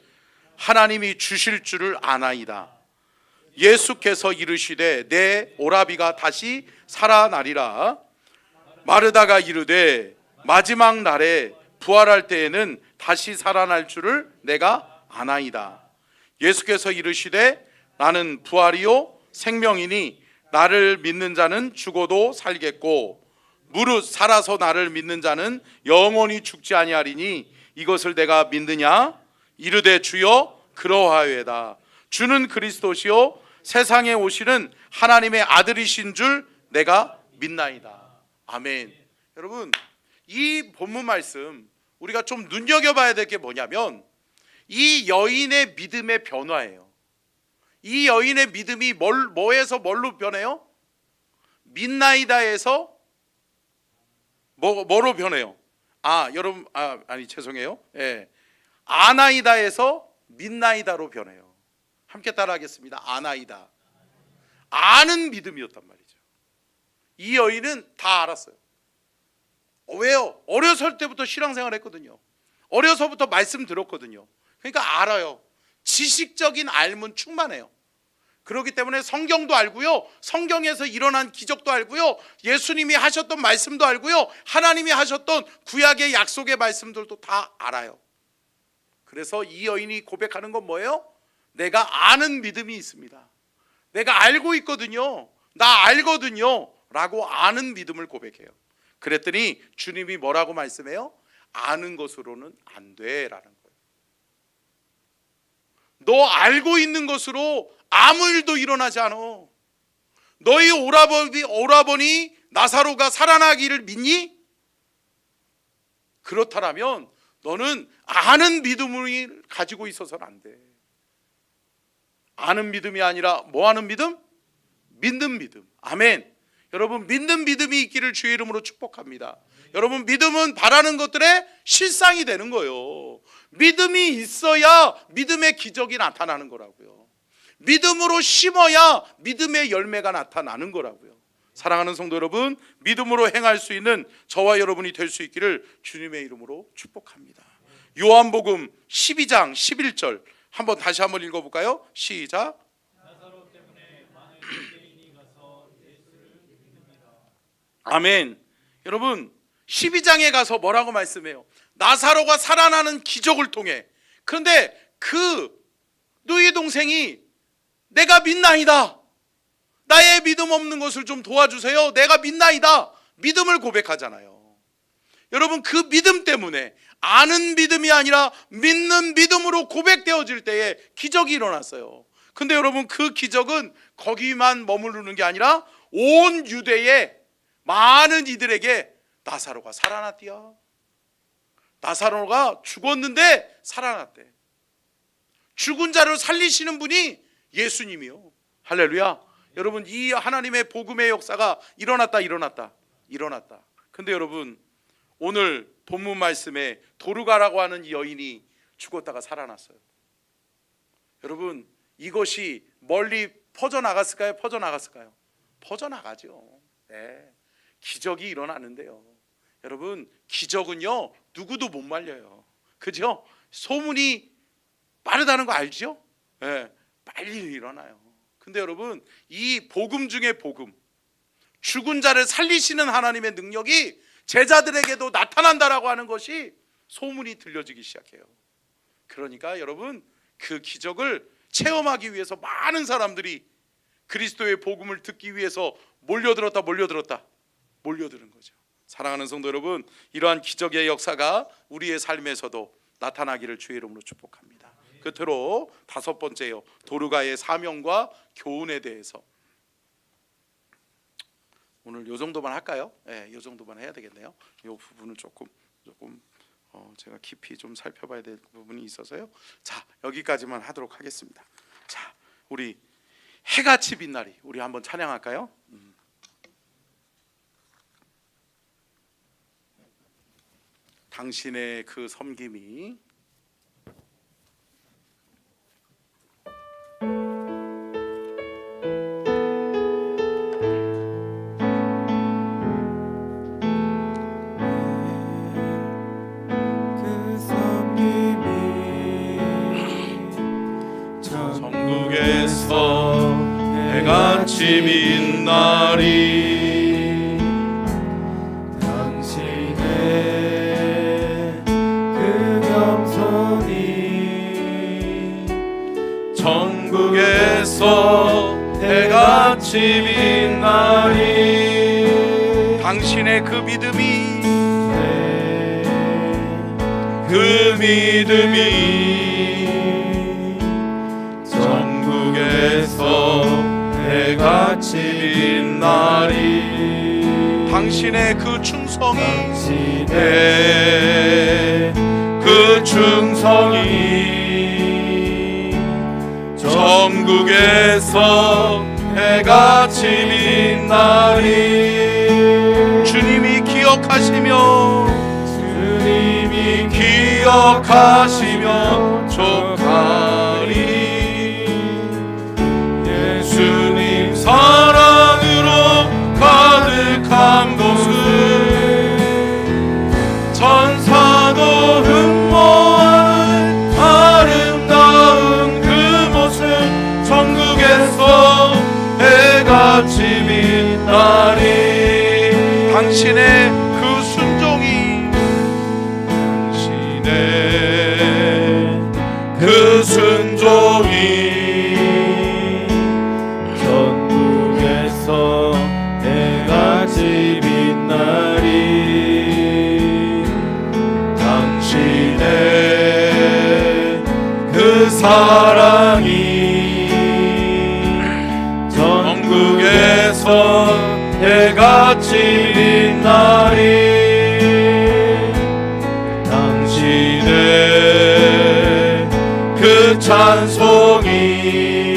하나님이 주실 줄을 아나이다. 예수께서 이르시되 내 오라비가 다시 살아나리라. 마르다가 이르되 마지막 날에 부활할 때에는 다시 살아날 줄을 내가 아나이다. 예수께서 이르시되 나는 부활이요 생명이니 나를 믿는 자는 죽어도 살겠고 무릇 살아서 나를 믿는 자는 영원히 죽지 아니하리니 이것을 내가 믿느냐? 이르되 주여 그러하여다. 주는 그리스도시요 세상에 오시는 하나님의 아들이신 줄 내가 믿나이다. 아멘. 여러분, 이 본문 말씀 우리가 좀 눈여겨봐야 될 게 뭐냐면 이 여인의 믿음의 변화예요. 이 여인의 믿음이 뭐에서 뭘로 변해요? 믿나이다에서 뭐로 변해요? 여러분, 죄송해요. 예. 아나이다에서 믿나이다로 변해요. 함께 따라하겠습니다. 아나이다. 아는 믿음이었단 말이죠. 이 여인은 다 알았어요. 왜요? 어렸을 때부터 신앙생활 했거든요. 어려서부터 말씀 들었거든요. 그러니까 알아요. 지식적인 알문 충만해요. 그렇기 때문에 성경도 알고요, 성경에서 일어난 기적도 알고요, 예수님이 하셨던 말씀도 알고요, 하나님이 하셨던 구약의 약속의 말씀들도 다 알아요. 그래서 이 여인이 고백하는 건 뭐예요? 내가 아는 믿음이 있습니다. 내가 알고 있거든요. 나 알거든요. 라고 아는 믿음을 고백해요. 그랬더니 주님이 뭐라고 말씀해요? 아는 것으로는 안 돼 라는 거예요. 너 알고 있는 것으로 아무 일도 일어나지 않아. 너희 오라버니 나사로가 살아나기를 믿니? 그렇다면 너는 아는 믿음을 가지고 있어서는 안 돼. 아는 믿음이 아니라 뭐 하는 믿음? 믿는 믿음. 아멘. 여러분, 믿는 믿음이 있기를 주의 이름으로 축복합니다. 여러분, 믿음은 바라는 것들의 실상이 되는 거예요. 믿음이 있어야 믿음의 기적이 나타나는 거라고요. 믿음으로 심어야 믿음의 열매가 나타나는 거라고요. 사랑하는 성도 여러분, 믿음으로 행할 수 있는 저와 여러분이 될 수 있기를 주님의 이름으로 축복합니다. 요한복음 12장 11절 한번 다시 한번 읽어볼까요? 시작. 아멘. 여러분, 12장에 가서 뭐라고 말씀해요? 나사로가 살아나는 기적을 통해. 그런데 그 너희 동생이 내가 믿나이다, 나의 믿음 없는 것을 좀 도와주세요, 내가 믿나이다, 믿음을 고백하잖아요. 여러분, 그 믿음 때문에 아는 믿음이 아니라 믿는 믿음으로 고백되어질 때에 기적이 일어났어요. 근데 여러분, 그 기적은 거기만 머무르는 게 아니라 온 유대의 많은 이들에게 나사로가 살아났디야, 나사로가 죽었는데 살아났대. 죽은 자를 살리시는 분이 예수님이요. 할렐루야. 여러분, 이 하나님의 복음의 역사가 일어났다. 근데 여러분, 오늘 본문 말씀에 도르가라고 하는 이 여인이 죽었다가 살아났어요. 여러분, 이것이 멀리 퍼져나갔을까요? 퍼져나가죠. 네. 기적이 일어나는데요. 여러분, 기적은요 누구도 못 말려요. 그죠? 소문이 빠르다는 거 알죠? 네. 빨리 일어나요. 근데 여러분, 이 복음 중에 복음, 죽은 자를 살리시는 하나님의 능력이 제자들에게도 나타난다라고 하는 것이 소문이 들려지기 시작해요. 그러니까 여러분, 그 기적을 체험하기 위해서 많은 사람들이 그리스도의 복음을 듣기 위해서 몰려드는 거죠. 사랑하는 성도 여러분, 이러한 기적의 역사가 우리의 삶에서도 나타나기를 주의 이름으로 축복합니다. 끝으로 다섯 번째요, 도르가의 사명과 교훈에 대해서. 오늘 요 정도만 할까요? 네, 요 정도만 해야 되겠네요. 요 부분은 조금 제가 깊이 좀 살펴봐야 될 부분이 있어서요. 자, 여기까지만 하도록 하겠습니다. 자, 우리 해같이 빛나리, 우리 한번 찬양할까요? 당신의 그 섬김이 천국에서 해같이 빛나리, 당신의 그 겸손이 천국에서 해같이 빛나리, 당신의 그 믿음이 천국에서 해같이 빛나리, 당신의 그 충성이 천국에서 해같이 빛나리, 주님이 기억하시며 족하리, 예수님 사랑으로 가득한 곳은 천사도 흠모하는 아름다운 그곳은 천국에서 해같이 빛나리, 당신의 그 순종이 천국에서 해같이 빛나리, 당신의 그 사랑이 천국에서 해같이 빛나리, 당신의 그 찬송이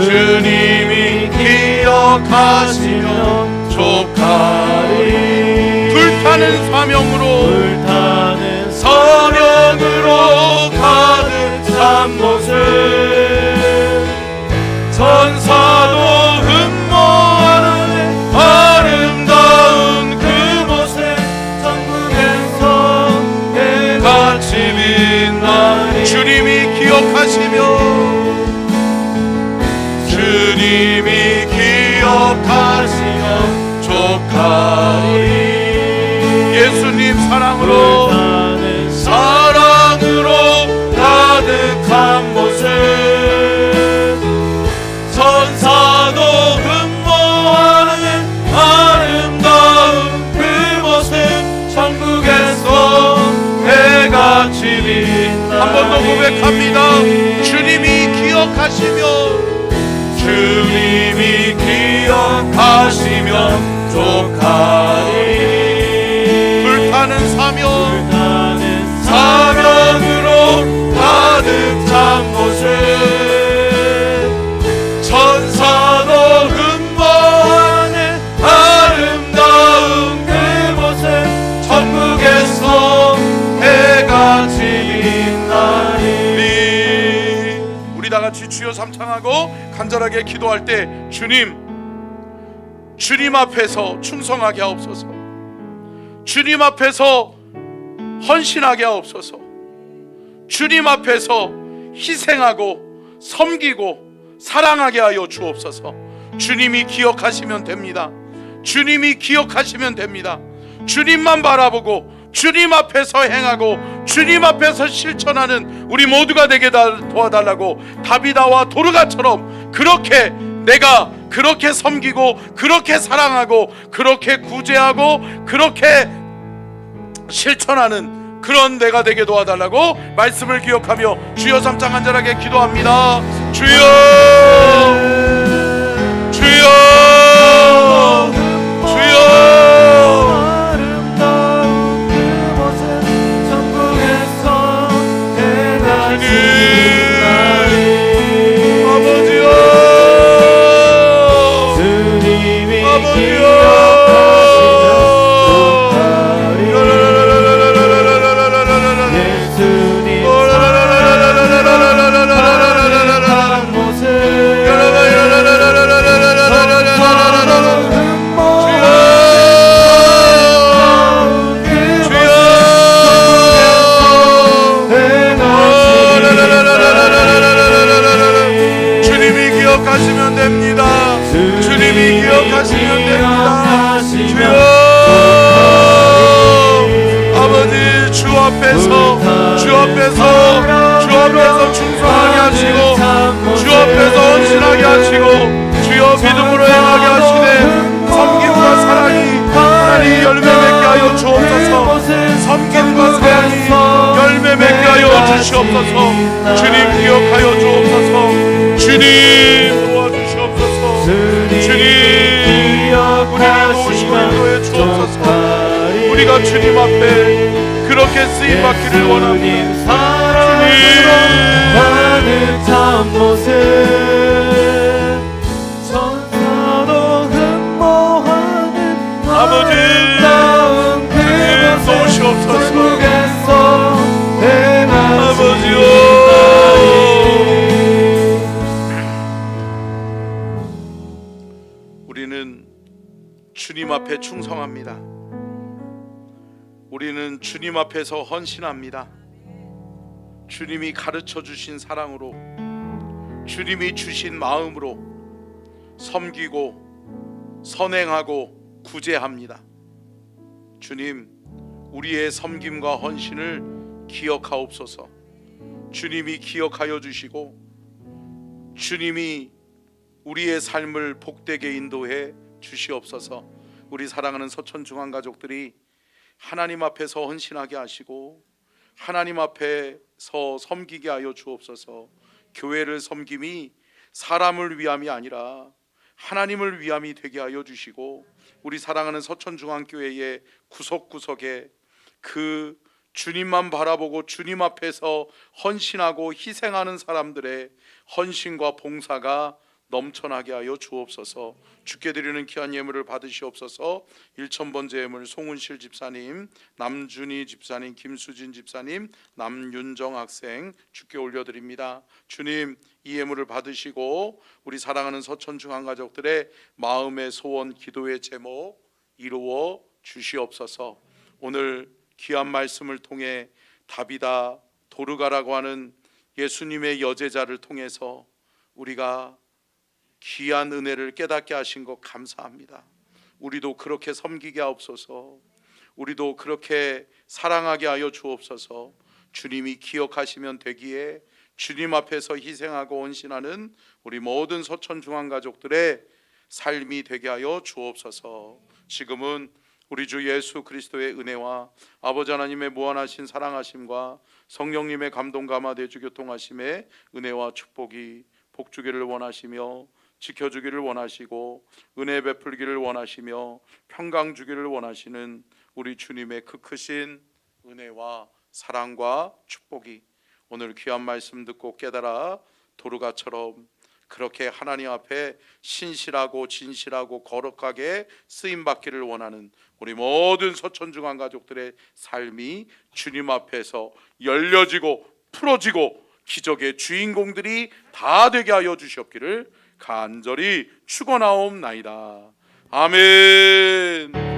주님이 기억하시면 족하리. 불타는 사명으로 가득 찬 모습, 천사도 흠모하는 아름다운 그 모습, 천국에서 해같이 빛나리. 주님이 기억하시면 족하리. 예수님 사랑으로 가득한 모습, 천사도 흠모하는 아름다운 그 모습, 천국에서 해같이 빛나리. 한 번 더 고백합니다. 주님이 기억하시면 족하리. 불타는 사명으로 가득 찬 모습, 천사도 흠모하는 아름다운 그 모습, 천국에서 해같이 빛나리. 우리 다같이 주여 삼창하고 간절하게 기도할 때, 주님 앞에서 충성하게 하옵소서. 주님 앞에서 헌신하게 하옵소서. 주님 앞에서 희생하고 섬기고 사랑하게 하여 주옵소서. 주님이 기억하시면 됩니다. 주님이 기억하시면 됩니다. 주님만 바라보고 주님 앞에서 행하고 주님 앞에서 실천하는 우리 모두가 되게 도와달라고, 다비다와 도르가처럼 그렇게 내가 그렇게 섬기고 그렇게 사랑하고 그렇게 구제하고 그렇게 실천하는 그런 내가 되게 도와달라고 말씀을 기억하며 주여 삼창 간절하게 기도합니다. 주여 주 앞에서 충성하게 하시고 주 앞에서 헌신하게 하시고 주여 믿음으로 행하게 하시되 섬김과 사랑이 하나님 열매 맺게 하여 주옵소서. 섬김과 사랑이 열매 맺게 하여 주시옵소서. 주님 기억하여 주옵소서. 주님 도와주시옵소서. 주님 우리를 도우시고 인도해 주옵소서. 우리가 주님 앞에 그렇게 쓰임받기를 원합니다. 가득 찬 모습, 천사도 흠모하는 아름다운 그 모습, 천국에서 아버지요, 우리는 주님 앞에 충성합니다. 우리는 주님 앞에서 헌신합니다. 주님이 가르쳐 주신 사랑으로, 주님이 주신 마음으로 섬기고 선행하고 구제합니다. 주님, 우리의 섬김과 헌신을 기억하옵소서. 주님이 기억하여 주시고 주님이 우리의 삶을 복되게 인도해 주시옵소서. 우리 사랑하는 서천중앙가족들이 하나님 앞에서 헌신하게 하시고 하나님 앞에서 섬기게 하여 주옵소서. 교회를 섬김이 사람을 위함이 아니라 하나님을 위함이 되게 하여 주시고 우리 사랑하는 서천중앙교회의 구석구석에 그 주님만 바라보고 주님 앞에서 헌신하고 희생하는 사람들의 헌신과 봉사가 넘쳐나게 하여 주옵소서. 주께 드리는 귀한 예물을 받으시옵소서. 1000번째 예물 송은실 집사님, 남준희 집사님, 김수진 집사님, 남윤정 학생 주께 올려드립니다. 주님, 이 예물을 받으시고 우리 사랑하는 서천중앙 가족들의 마음의 소원, 기도의 제목 이루어 주시옵소서. 오늘 귀한 말씀을 통해 다비다 도르가라고 하는 예수님의 여제자를 통해서 우리가 귀한 은혜를 깨닫게 하신 것 감사합니다. 우리도 그렇게 섬기게 하옵소서. 우리도 그렇게 사랑하게 하여 주옵소서. 주님이 기억하시면 되기에 주님 앞에서 희생하고 헌신하는 우리 모든 서천중앙 가족들의 삶이 되게 하여 주옵소서. 지금은 우리 주 예수 그리스도의 은혜와 아버지 하나님의 무한하신 사랑하심과 성령님의 감동 감화 대주 교통하심의 은혜와 축복이 복주기를 원하시며 지켜주기를 원하시고 은혜 베풀기를 원하시며 평강 주기를 원하시는 우리 주님의 그 크신 은혜와 사랑과 축복이 오늘 귀한 말씀 듣고 깨달아 도르가처럼 그렇게 하나님 앞에 신실하고 진실하고 거룩하게 쓰임받기를 원하는 우리 모든 서천중앙 가족들의 삶이 주님 앞에서 열려지고 풀어지고 기적의 주인공들이 다 되게 하여 주시옵기를 간절히 축원하옵나이다. 아멘.